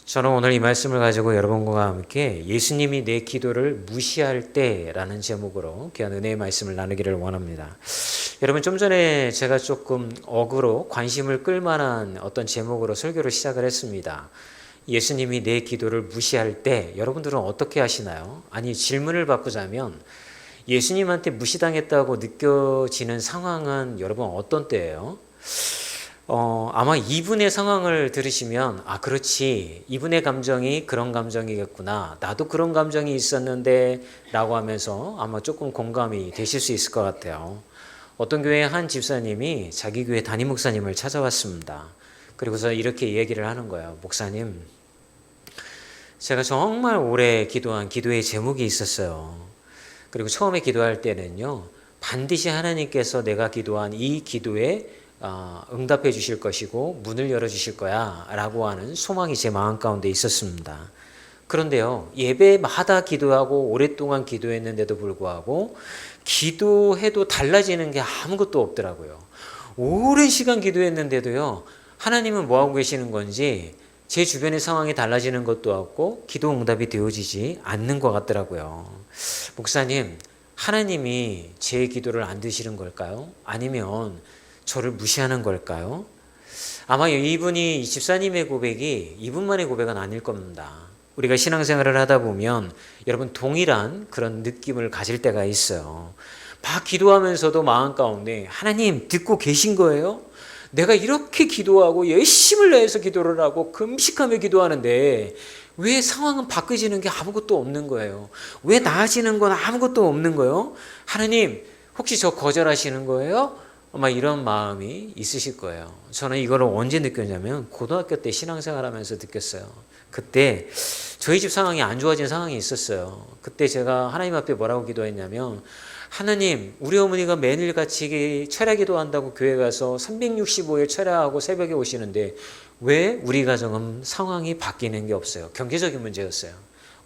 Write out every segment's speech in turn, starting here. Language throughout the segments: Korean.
저는 오늘 이 말씀을 가지고 여러분과 함께 예수님이 내 기도를 무시할 때라는 제목으로 귀한 은혜의 말씀을 나누기를 원합니다. 여러분, 좀 전에 제가 조금 어그로 관심을 끌만한 어떤 제목으로 설교를 시작을 했습니다. 예수님이 내 기도를 무시할 때 여러분들은 어떻게 하시나요? 아니, 질문을 바꾸자면 예수님한테 무시당했다고 느껴지는 상황은 여러분 어떤 때예요? 아마 이분의 상황을 들으시면 그렇지, 이분의 감정이 그런 감정이겠구나, 나도 그런 감정이 있었는데 라고 하면서 아마 조금 공감이 되실 수 있을 것 같아요. 어떤 교회의 한 집사님이 자기 교회 담임 목사님을 찾아왔습니다. 그리고서 이렇게 얘기를 하는 거예요. 목사님, 제가 정말 오래 기도한 기도의 제목이 있었어요. 그리고 처음에 기도할 때는요, 반드시 하나님께서 내가 기도한 이 기도에 응답해 주실 것이고 문을 열어주실 거야 라고 하는 소망이 제 마음 가운데 있었습니다. 그런데요, 예배마다 기도하고 오랫동안 기도했는데도 불구하고 기도해도 달라지는 게 아무것도 없더라고요. 오랜 시간 기도했는데도요, 하나님은 뭐하고 계시는 건지 제 주변의 상황이 달라지는 것도 없고 기도 응답이 되어지지 않는 것 같더라고요. 목사님, 하나님이 제 기도를 안 드시는 걸까요? 아니면 저를 무시하는 걸까요? 아마 이분이, 이 집사님의 고백이 이분만의 고백은 아닐 겁니다. 우리가 신앙생활을 하다 보면 여러분 동일한 그런 느낌을 가질 때가 있어요. 막 기도하면서도 마음 가운데 하나님 듣고 계신 거예요? 내가 이렇게 기도하고 열심을 다해서 기도를 하고 금식하며 기도하는데 왜 상황은 바뀌지는 게 아무것도 없는 거예요? 왜 나아지는 건 아무것도 없는 거예요? 하나님, 혹시 저 거절하시는 거예요? 아마 이런 마음이 있으실 거예요. 저는 이걸 언제 느꼈냐면 고등학교 때 신앙생활하면서 느꼈어요. 그때 저희 집 상황이 안 좋아진 상황이 있었어요. 그때 제가 하나님 앞에 뭐라고 기도했냐면, 하나님, 우리 어머니가 매일같이 철야 기도한다고 교회 가서 365일 철야하고 새벽에 오시는데 왜 우리 가정은 상황이 바뀌는 게 없어요? 경제적인 문제였어요.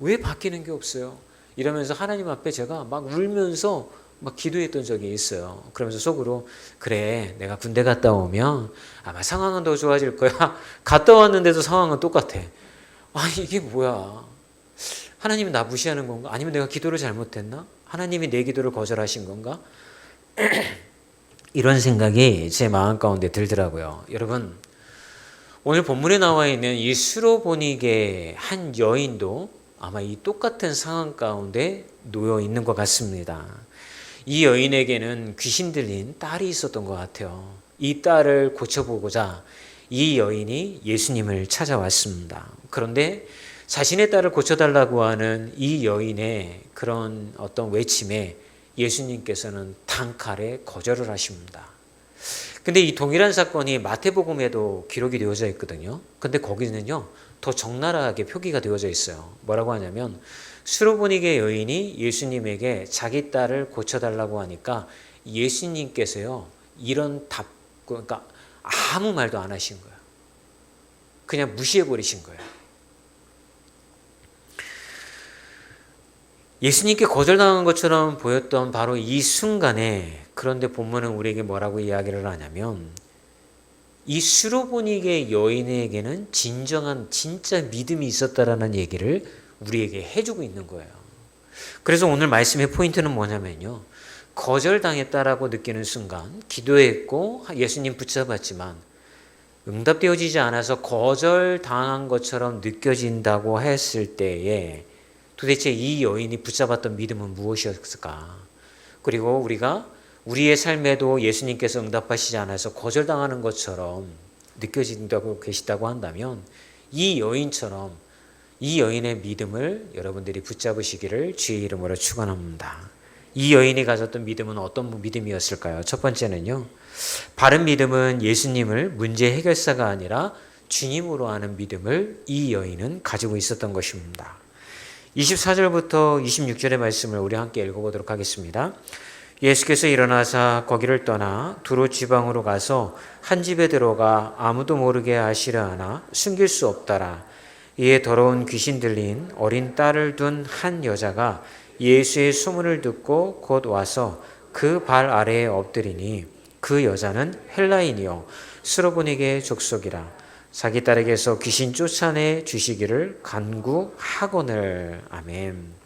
왜 바뀌는 게 없어요? 이러면서 하나님 앞에 제가 막 울면서 막 기도했던 적이 있어요. 그러면서 속으로, 그래, 내가 군대 갔다 오면 아마 상황은 더 좋아질 거야. 갔다 왔는데도 상황은 똑같아. 이게 뭐야? 하나님은 나 무시하는 건가? 아니면 내가 기도를 잘못했나? 하나님이 내 기도를 거절하신 건가? 이런 생각이 제 마음 가운데 들더라고요. 여러분, 오늘 본문에 나와 있는 이 수로보닉의 한 여인도 아마 이 똑같은 상황 가운데 놓여 있는 것 같습니다. 이 여인에게는 귀신 들린 딸이 있었던 것 같아요. 이 딸을 고쳐보고자 이 여인이 예수님을 찾아왔습니다. 그런데 자신의 딸을 고쳐달라고 하는 이 여인의 그런 어떤 외침에 예수님께서는 단칼에 거절을 하십니다. 근데 이 동일한 사건이 마태복음에도 기록이 되어져 있거든요. 근데 거기는요, 더 적나라하게 표기가 되어져 있어요. 뭐라고 하냐면, 수로보닉의 여인이 예수님에게 자기 딸을 고쳐달라고 하니까 예수님께서요, 이런 그러니까 아무 말도 안 하신 거예요. 그냥 무시해버리신 거예요. 예수님께 거절당한 것처럼 보였던 바로 이 순간에, 그런데 본문은 우리에게 뭐라고 이야기를 하냐면, 이 수로보닉의 여인에게는 진정한 진짜 믿음이 있었다라는 얘기를 우리에게 해주고 있는 거예요. 그래서 오늘 말씀의 포인트는 뭐냐면요, 거절당했다라고 느끼는 순간 기도했고 예수님 붙잡았지만 응답되어지지 않아서 거절당한 것처럼 느껴진다고 했을 때에 도대체 이 여인이 붙잡았던 믿음은 무엇이었을까? 그리고 우리가 우리의 삶에도 예수님께서 응답하시지 않아서 거절당하는 것처럼 느껴진다고 계시다고 한다면, 이 여인처럼 이 여인의 믿음을 여러분들이 붙잡으시기를 주의 이름으로 축원합니다. 이 여인이 가졌던 믿음은 어떤 믿음이었을까요? 첫 번째는요, 바른 믿음은 예수님을 문제 해결사가 아니라 주님으로 하는 믿음을 이 여인은 가지고 있었던 것입니다. 24절부터 26절의 말씀을 우리 함께 읽어보도록 하겠습니다. 예수께서 일어나사 거기를 떠나 두로 지방으로 가서 한 집에 들어가 아무도 모르게 하시려 하나 숨길 수 없더라. 이에 더러운 귀신 들린 어린 딸을 둔 한 여자가 예수의 소문을 듣고 곧 와서 그 발 아래에 엎드리니, 그 여자는 헬라인이요 수로보닉의 족속이라. 자기 딸에게서 귀신 쫓아내 주시기를 간구하거늘. 아멘.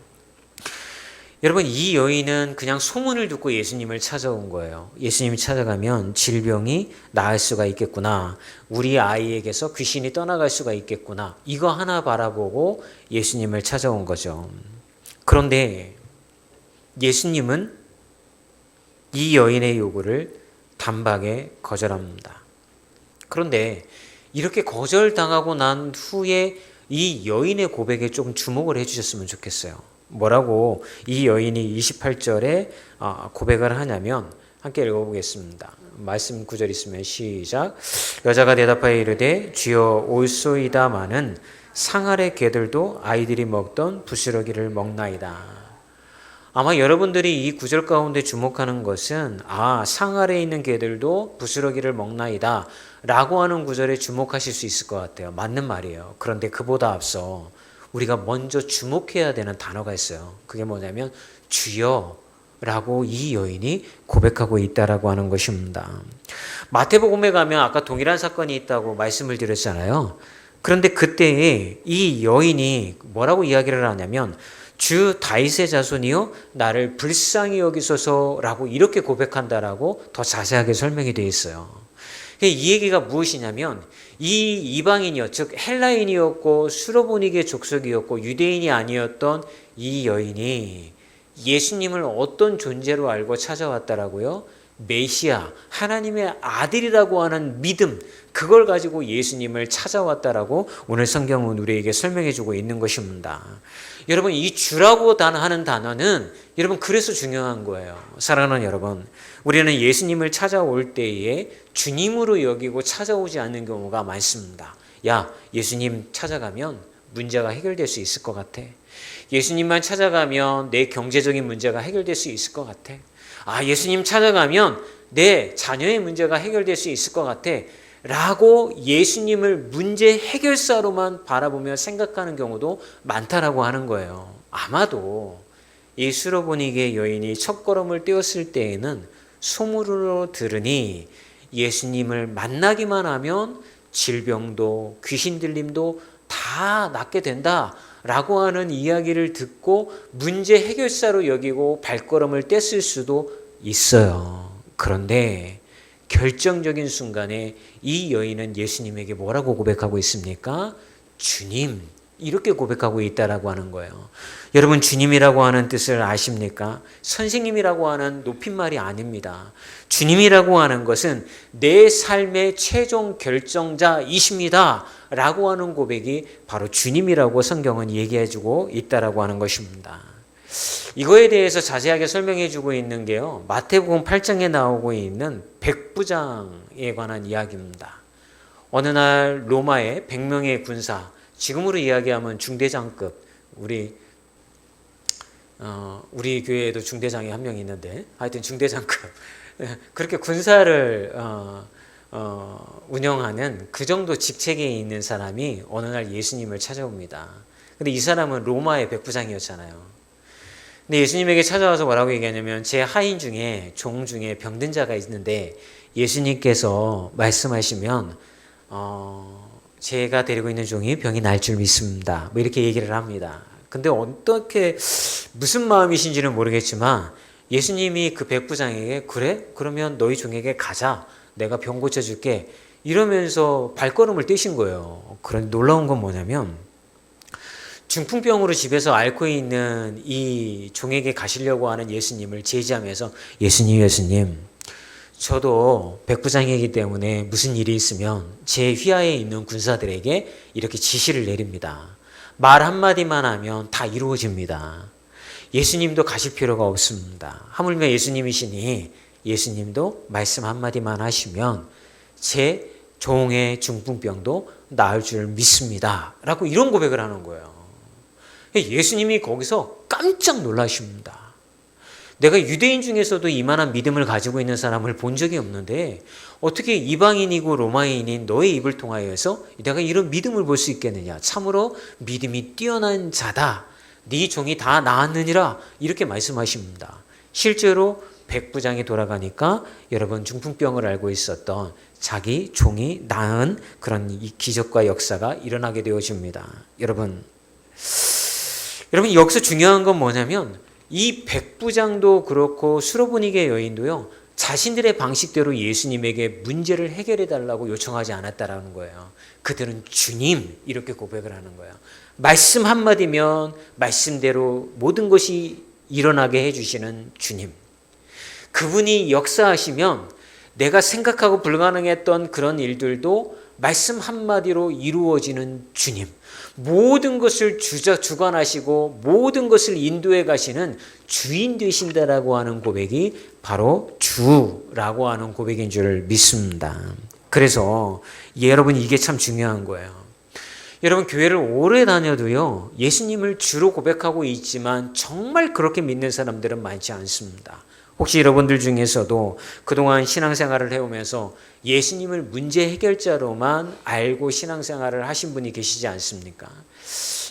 여러분, 이 여인은 그냥 소문을 듣고 예수님을 찾아온 거예요. 예수님이 찾아가면 질병이 나을 수가 있겠구나. 우리 아이에게서 귀신이 떠나갈 수가 있겠구나. 이거 하나 바라보고 예수님을 찾아온 거죠. 그런데 예수님은 이 여인의 요구를 단박에 거절합니다. 그런데 이렇게 거절당하고 난 후에 이 여인의 고백에 좀 주목을 해주셨으면 좋겠어요. 뭐라고 이 여인이 28절에 고백을 하냐면 함께 읽어보겠습니다. 말씀 구절 있으면 시작. 여자가 대답하여 이르되 주여 올소이다마는 상 아래 개들도 아이들이 먹던 부스러기를 먹나이다. 아마 여러분들이 이 구절 가운데 주목하는 것은 상 아래에 있는 개들도 부스러기를 먹나이다 라고 하는 구절에 주목하실 수 있을 것 같아요. 맞는 말이에요. 그런데 그보다 앞서 우리가 먼저 주목해야 되는 단어가 있어요. 그게 뭐냐면 주여 라고 이 여인이 고백하고 있다라고 하는 것입니다. 마태복음에 가면 아까 동일한 사건이 있다고 말씀을 드렸잖아요. 그런데 그때에 이 여인이 뭐라고 이야기를 하냐면 주 다윗의 자손이요 나를 불쌍히 여기소서라고 이렇게 고백한다라고 더 자세하게 설명이 되어 있어요. 이 얘기가 무엇이냐면 이 이방인이요 즉 헬라인이었고 수로보니게 족속이었고 유대인이 아니었던 이 여인이 예수님을 어떤 존재로 알고 찾아왔다라고요? 메시아 하나님의 아들이라고 하는 믿음, 그걸 가지고 예수님을 찾아왔다라고 오늘 성경은 우리에게 설명해 주고 있는 것입니다. 여러분, 이 주라고 하는 단어는 여러분 그래서 중요한 거예요. 사랑하는 여러분, 우리는 예수님을 찾아올 때에 주님으로 여기고 찾아오지 않는 경우가 많습니다. 야, 예수님 찾아가면 문제가 해결될 수 있을 것 같아. 예수님만 찾아가면 내 경제적인 문제가 해결될 수 있을 것 같아. 예수님 찾아가면 내 자녀의 문제가 해결될 수 있을 것 같아 라고 예수님을 문제 해결사로만 바라보며 생각하는 경우도 많다라고 하는 거예요. 아마도 이 수로보니게 여인이 첫걸음을 떼었을 때에는 소문으로 들으니 예수님을 만나기만 하면 질병도 귀신 들림도 다 낫게 된다 라고 하는 이야기를 듣고 문제 해결사로 여기고 발걸음을 뗐을 수도 있어요. 그런데 결정적인 순간에 이 여인은 예수님에게 뭐라고 고백하고 있습니까? 주님, 이렇게 고백하고 있다라고 하는 거예요. 여러분, 주님이라고 하는 뜻을 아십니까? 선생님이라고 하는 높임말이 아닙니다. 주님이라고 하는 것은 내 삶의 최종 결정자이십니다 라고 하는 고백이 바로 주님이라고 성경은 얘기해주고 있다라고 하는 것입니다. 이거에 대해서 자세하게 설명해주고 있는 게요, 마태복음 8장에 나오고 있는 백부장에 관한 이야기입니다. 어느 날 로마의 100명의 군사, 지금으로 이야기하면 중대장급, 우리 교회에도 중대장이 한 명 있는데 하여튼 중대장급 그렇게 군사를 운영하는 그 정도 직책에 있는 사람이 어느 날 예수님을 찾아옵니다. 근데 이 사람은 로마의 백부장이었잖아요. 근데 예수님에게 찾아와서 뭐라고 얘기하냐면 제 하인 중에 종 중에 병든 자가 있는데 예수님께서 말씀하시면 제가 데리고 있는 종이 병이 날 줄 믿습니다. 뭐 이렇게 얘기를 합니다. 근데 어떻게 무슨 마음이신지는 모르겠지만 예수님이 그 백부장에게 그래? 그러면 너희 종에게 가자. 내가 병 고쳐줄게. 이러면서 발걸음을 떼신 거예요. 그런데 놀라운 건 뭐냐면 중풍병으로 집에서 앓고 있는 이 종에게 가시려고 하는 예수님을 제지하면서 예수님 저도 백부장이기 때문에 무슨 일이 있으면 제 휘하에 있는 군사들에게 이렇게 지시를 내립니다. 말 한마디만 하면 다 이루어집니다. 예수님도 가실 필요가 없습니다. 하물며 예수님이시니 예수님도 말씀 한마디만 하시면 제 종의 중풍병도 나을 줄 믿습니다 라고 이런 고백을 하는 거예요. 예수님이 거기서 깜짝 놀라십니다. 내가 유대인 중에서도 이만한 믿음을 가지고 있는 사람을 본 적이 없는데 어떻게 이방인이고 로마인인 너의 입을 통하여서 내가 이런 믿음을 볼 수 있겠느냐. 참으로 믿음이 뛰어난 자다. 네 종이 다 나았느니라 이렇게 말씀하십니다. 실제로 백부장이 돌아가니까 여러분 중풍병을 앓고 있었던 자기 종이 낳은 그런 이 기적과 역사가 일어나게 되어집니다. 여러분 여기서 중요한 건 뭐냐면 이 백부장도 그렇고 수로보니게 여인도요, 자신들의 방식대로 예수님에게 문제를 해결해 달라고 요청하지 않았다라는 거예요. 그들은 주님 이렇게 고백을 하는 거예요. 말씀 한마디면 말씀대로 모든 것이 일어나게 해주시는 주님. 그분이 역사하시면 내가 생각하고 불가능했던 그런 일들도 말씀 한마디로 이루어지는 주님. 모든 것을 주관하시고 모든 것을 인도해 가시는 주인 되신다라고 하는 고백이 바로 주라고 하는 고백인 줄 믿습니다. 그래서 여러분 이게 참 중요한 거예요. 여러분 교회를 오래 다녀도요, 예수님을 주로 고백하고 있지만 정말 그렇게 믿는 사람들은 많지 않습니다. 혹시 여러분들 중에서도 그동안 신앙생활을 해오면서 예수님을 문제 해결자로만 알고 신앙생활을 하신 분이 계시지 않습니까?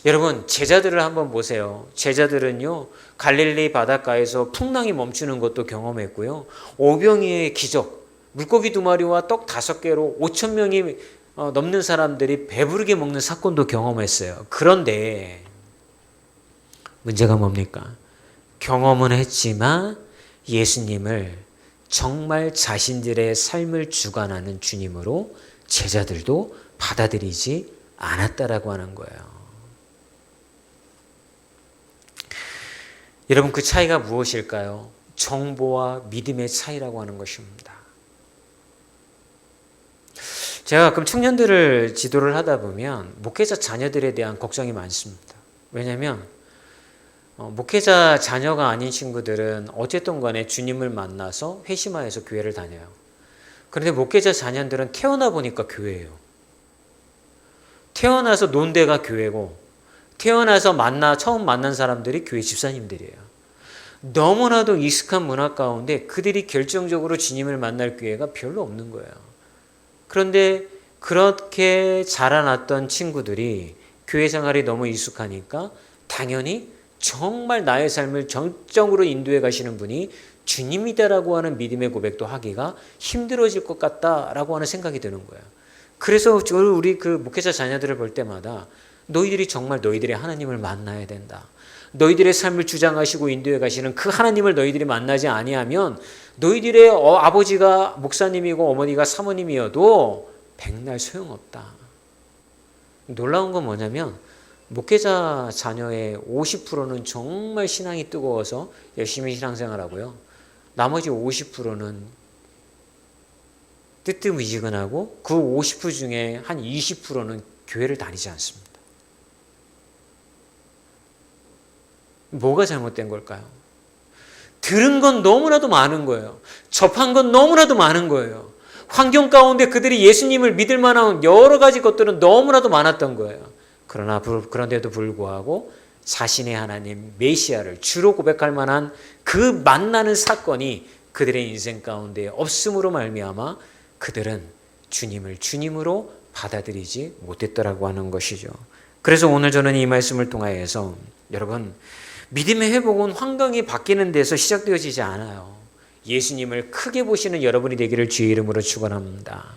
여러분 제자들을 한번 보세요. 제자들은요, 갈릴리 바닷가에서 풍랑이 멈추는 것도 경험했고요, 오병이의 기적, 물고기 2마리와 떡 5개로 5천 명이 넘는 사람들이 배부르게 먹는 사건도 경험했어요. 그런데 문제가 뭡니까? 경험은 했지만 예수님을 정말 자신들의 삶을 주관하는 주님으로 제자들도 받아들이지 않았다라고 하는 거예요. 여러분 그 차이가 무엇일까요? 정보와 믿음의 차이라고 하는 것입니다. 제가 가끔 청년들을 지도를 하다 보면 목회자 자녀들에 대한 걱정이 많습니다. 왜냐하면 목회자 자녀가 아닌 친구들은 어쨌든 간에 주님을 만나서 회심하여서 교회를 다녀요. 그런데 목회자 자녀들은 태어나 보니까 교회예요. 태어나서 논 데가 교회고, 태어나서 처음 만난 사람들이 교회 집사님들이에요. 너무나도 익숙한 문화 가운데 그들이 결정적으로 주님을 만날 기회가 별로 없는 거예요. 그런데 그렇게 자라났던 친구들이 교회 생활이 너무 익숙하니까 당연히 정말 나의 삶을 정적으로 인도해 가시는 분이 주님이다라고 하는 믿음의 고백도 하기가 힘들어질 것 같다라고 하는 생각이 드는 거예요. 그래서 우리 그 목회자 자녀들을 볼 때마다 너희들이 정말 너희들의 하나님을 만나야 된다. 너희들의 삶을 주장하시고 인도해 가시는 그 하나님을 너희들이 만나지 아니하면 너희들의 아버지가 목사님이고 어머니가 사모님이어도 백날 소용없다. 놀라운 건 뭐냐면 목회자 자녀의 50%는 정말 신앙이 뜨거워서 열심히 신앙생활하고요, 나머지 50%는 뜨뜻미지근하고 그 50% 중에 한 20%는 교회를 다니지 않습니다. 뭐가 잘못된 걸까요? 들은 건 너무나도 많은 거예요. 접한 건 너무나도 많은 거예요. 환경 가운데 그들이 예수님을 믿을 만한 여러 가지 것들은 너무나도 많았던 거예요. 그런데도 불구하고 자신의 하나님 메시아를 주로 고백할 만한 그 만나는 사건이 그들의 인생 가운데 없음으로 말미암아 그들은 주님을 주님으로 받아들이지 못했더라고 하는 것이죠. 그래서 오늘 저는 이 말씀을 통하여서 여러분, 믿음의 회복은 환경이 바뀌는 데서 시작되어지지 않아요. 예수님을 크게 보시는 여러분이 되기를 주의 이름으로 축원합니다.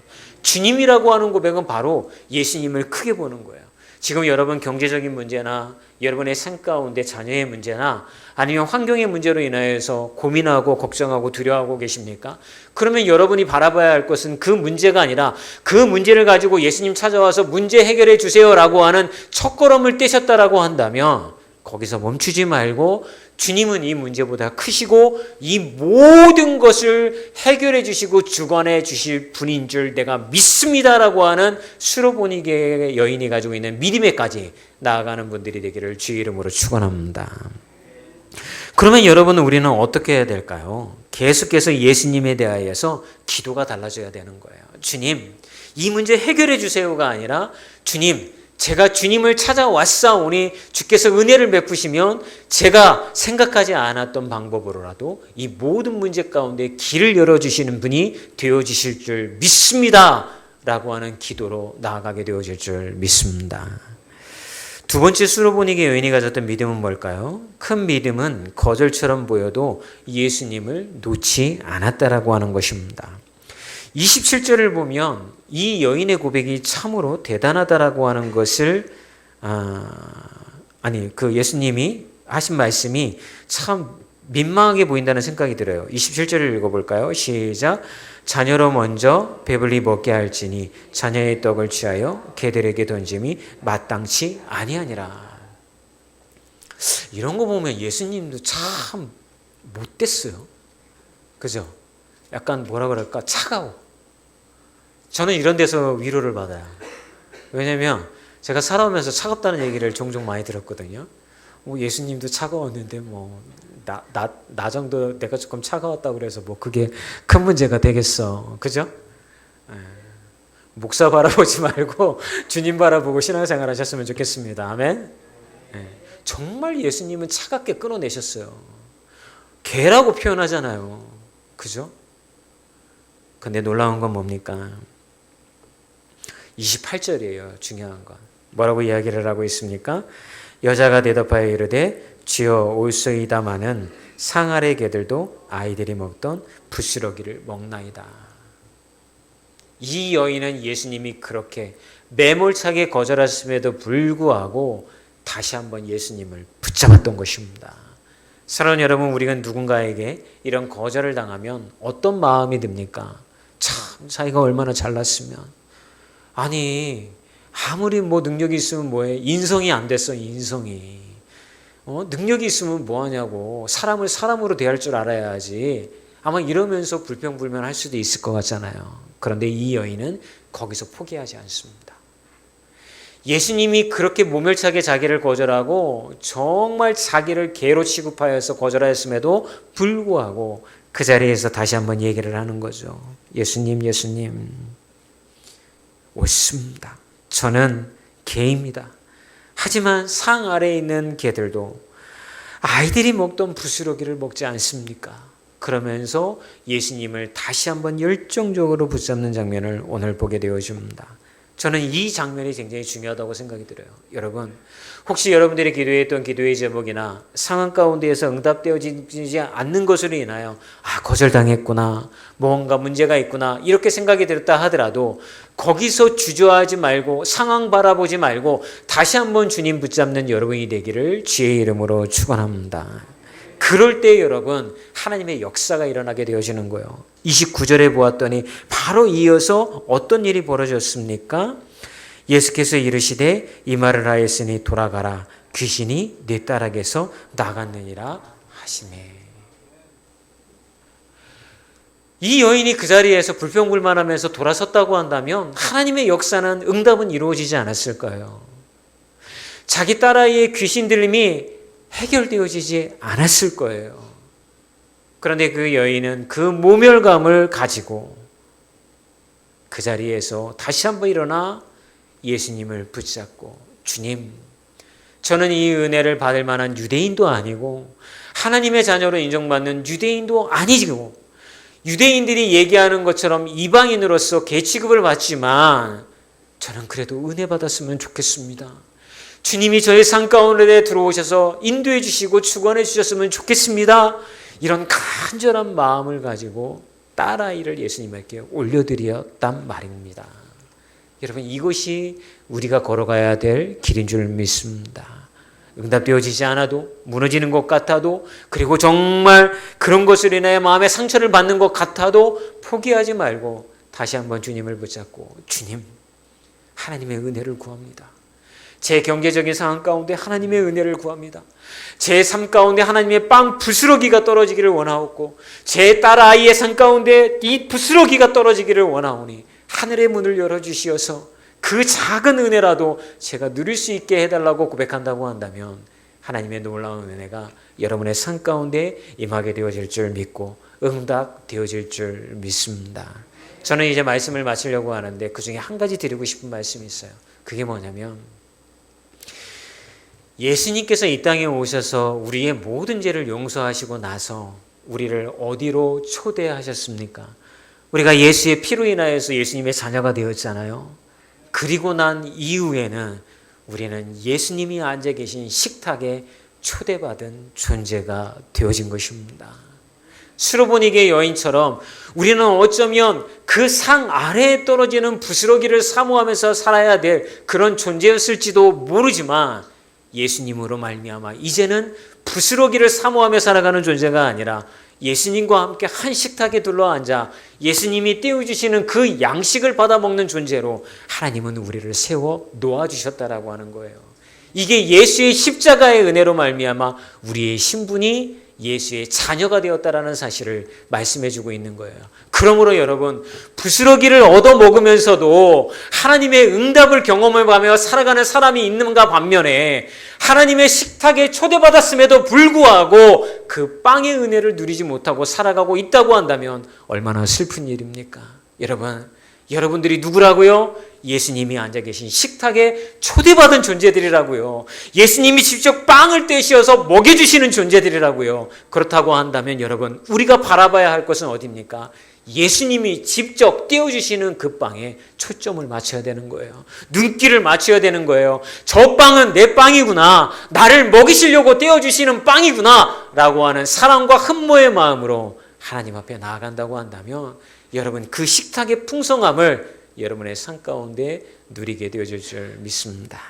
주님이라고 하는 고백은 바로 예수님을 크게 보는 거예요. 지금 여러분 경제적인 문제나 여러분의 삶 가운데 자녀의 문제나 아니면 환경의 문제로 인하여서 고민하고 걱정하고 두려워하고 계십니까? 그러면 여러분이 바라봐야 할 것은 그 문제가 아니라 그 문제를 가지고 예수님 찾아와서 문제 해결해 주세요라고 하는 첫걸음을 떼셨다라고 한다면 거기서 멈추지 말고 주님은 이 문제보다 크시고 이 모든 것을 해결해 주시고 주관해 주실 분인 줄 내가 믿습니다라고 하는 수로보니게 여인이 가지고 있는 믿음에까지 나아가는 분들이 되기를 주의 이름으로 축원합니다. 그러면 여러분, 우리는 어떻게 해야 될까요? 계속해서 예수님에 대하여서 기도가 달라져야 되는 거예요. 주님, 이 문제 해결해 주세요가 아니라 주님, 제가 주님을 찾아왔사오니 주께서 은혜를 베푸시면 제가 생각하지 않았던 방법으로라도 이 모든 문제 가운데 길을 열어주시는 분이 되어주실 줄 믿습니다 라고 하는 기도로 나아가게 되어질 줄 믿습니다. 두 번째 수로보니게 여인이 가졌던 믿음은 뭘까요? 큰 믿음은 거절처럼 보여도 예수님을 놓지 않았다라고 하는 것입니다. 27절을 보면 이 여인의 고백이 참으로 대단하다라고 하는 것을 그 예수님이 하신 말씀이 참 민망하게 보인다는 생각이 들어요. 27절을 읽어볼까요? 시작. 자녀로 먼저 배불리 먹게 할지니 자녀의 떡을 취하여 개들에게 던짐이 마땅치 아니하니라. 이런 거 보면 예수님도 참 못됐어요. 그죠? 약간 뭐라 그럴까? 차가워. 저는 이런 데서 위로를 받아요. 왜냐면 제가 살아오면서 차갑다는 얘기를 종종 많이 들었거든요. 예수님도 차가웠는데 나 정도 내가 조금 차가웠다고 그래서 그게 큰 문제가 되겠어. 그죠? 목사 바라보지 말고 주님 바라보고 신앙생활 하셨으면 좋겠습니다. 아멘. 정말 예수님은 차갑게 끊어내셨어요. 개라고 표현하잖아요. 그죠? 근데 놀라운 건 뭡니까? 28절이에요. 중요한 건. 뭐라고 이야기를 하고 있습니까? 여자가 대답하여 이르되 주여 올소이다마는 상 아래 개들도 아이들이 먹던 부스러기를 먹나이다. 이 여인은 예수님이 그렇게 매몰차게 거절하심에도 불구하고 다시 한번 예수님을 붙잡았던 것입니다. 사랑하는 여러분, 우리가 누군가에게 이런 거절을 당하면 어떤 마음이 듭니까? 참 자기가 얼마나 잘났으면, 아니 아무리 능력이 있으면 뭐해, 인성이 안 됐어. 인성이 능력이 있으면 뭐하냐고, 사람을 사람으로 대할 줄 알아야지. 아마 이러면서 불평불만할 수도 있을 것 같잖아요. 그런데 이 여인은 거기서 포기하지 않습니다. 예수님이 그렇게 모멸차게 자기를 거절하고 정말 자기를 개로 취급하여서 거절하였음에도 불구하고 그 자리에서 다시 한번 얘기를 하는 거죠. 예수님 옳습니다. 저는 개입니다. 하지만 상 아래에 있는 개들도 아이들이 먹던 부스러기를 먹지 않습니까? 그러면서 예수님을 다시 한번 열정적으로 붙잡는 장면을 오늘 보게 되어집니다. 저는 이 장면이 굉장히 중요하다고 생각이 들어요. 여러분, 혹시 여러분들이 기도했던 기도의 제목이나 상황 가운데에서 응답되어지지 않는 것으로 인하여 거절당했구나, 뭔가 문제가 있구나 이렇게 생각이 들었다 하더라도 거기서 주저하지 말고 상황 바라보지 말고 다시 한번 주님 붙잡는 여러분이 되기를 주의 이름으로 축원합니다. 그럴 때 여러분, 하나님의 역사가 일어나게 되어지는 거예요. 29절에 보았더니 바로 이어서 어떤 일이 벌어졌습니까? 예수께서 이르시되 이 말을 하였으니 돌아가라, 귀신이 네 딸에게서 나갔느니라 하시매. 이 여인이 그 자리에서 불평불만하면서 돌아섰다고 한다면 하나님의 역사는, 응답은 이루어지지 않았을까요? 자기 딸아이의 귀신 들림이 해결되어지지 않았을 거예요. 그런데 그 여인은 그 모멸감을 가지고 그 자리에서 다시 한번 일어나 예수님을 붙잡고, 주님, 저는 이 은혜를 받을 만한 유대인도 아니고 하나님의 자녀로 인정받는 유대인도 아니고 유대인들이 얘기하는 것처럼 이방인으로서 개 취급을 받지만 저는 그래도 은혜 받았으면 좋겠습니다. 주님이 저의 삶 가운데 들어오셔서 인도해 주시고 축원해 주셨으면 좋겠습니다. 이런 간절한 마음을 가지고 딸아이를 예수님께 올려드렸단 말입니다. 여러분, 이것이 우리가 걸어가야 될 길인 줄 믿습니다. 응답되어지지 않아도, 무너지는 것 같아도, 그리고 정말 그런 것으로 인하여 마음의 상처를 받는 것 같아도 포기하지 말고 다시 한번 주님을 붙잡고, 주님, 하나님의 은혜를 구합니다. 제 경제적인 상황 가운데 하나님의 은혜를 구합니다. 제 삶 가운데 하나님의 빵 부스러기가 떨어지기를 원하옵고, 제 딸 아이의 삶 가운데 이 부스러기가 떨어지기를 원하오니 하늘의 문을 열어주시어서 그 작은 은혜라도 제가 누릴 수 있게 해달라고 고백한다고 한다면 하나님의 놀라운 은혜가 여러분의 삶 가운데 임하게 되어질 줄 믿고 응답되어질 줄 믿습니다. 저는 이제 말씀을 마치려고 하는데 그 중에 한 가지 드리고 싶은 말씀이 있어요. 그게 뭐냐면, 예수님께서 이 땅에 오셔서 우리의 모든 죄를 용서하시고 나서 우리를 어디로 초대하셨습니까? 우리가 예수의 피로 인하여서 예수님의 자녀가 되었잖아요. 그리고 난 이후에는 우리는 예수님이 앉아 계신 식탁에 초대받은 존재가 되어진 것입니다. 수로보니게 여인처럼 우리는 어쩌면 그 상 아래에 떨어지는 부스러기를 사모하면서 살아야 될 그런 존재였을지도 모르지만 예수님으로 말미암아 이제는 부스러기를 사모하며 살아가는 존재가 아니라 예수님과 함께 한 식탁에 둘러앉아 예수님이 떼어주시는 그 양식을 받아 먹는 존재로 하나님은 우리를 세워 놓아주셨다라고 하는 거예요. 이게 예수의 십자가의 은혜로 말미암아 우리의 신분이 예수의 자녀가 되었다라는 사실을 말씀해주고 있는 거예요. 그러므로 여러분, 부스러기를 얻어 먹으면서도 하나님의 응답을 경험해가며 살아가는 사람이 있는가 반면에 하나님의 식탁에 초대받았음에도 불구하고 그 빵의 은혜를 누리지 못하고 살아가고 있다고 한다면 얼마나 슬픈 일입니까? 여러분들이 누구라고요? 예수님이 앉아 계신 식탁에 초대받은 존재들이라고요. 예수님이 직접 빵을 떼시어서 먹여주시는 존재들이라고요. 그렇다고 한다면 여러분, 우리가 바라봐야 할 것은 어디입니까? 예수님이 직접 떼어주시는 그 빵에 초점을 맞춰야 되는 거예요. 눈길을 맞춰야 되는 거예요. 저 빵은 내 빵이구나, 나를 먹이시려고 떼어주시는 빵이구나 라고 하는 사랑과 흠모의 마음으로 하나님 앞에 나아간다고 한다면 여러분, 그 식탁의 풍성함을 여러분의 삶 가운데 누리게 되어질 줄 믿습니다.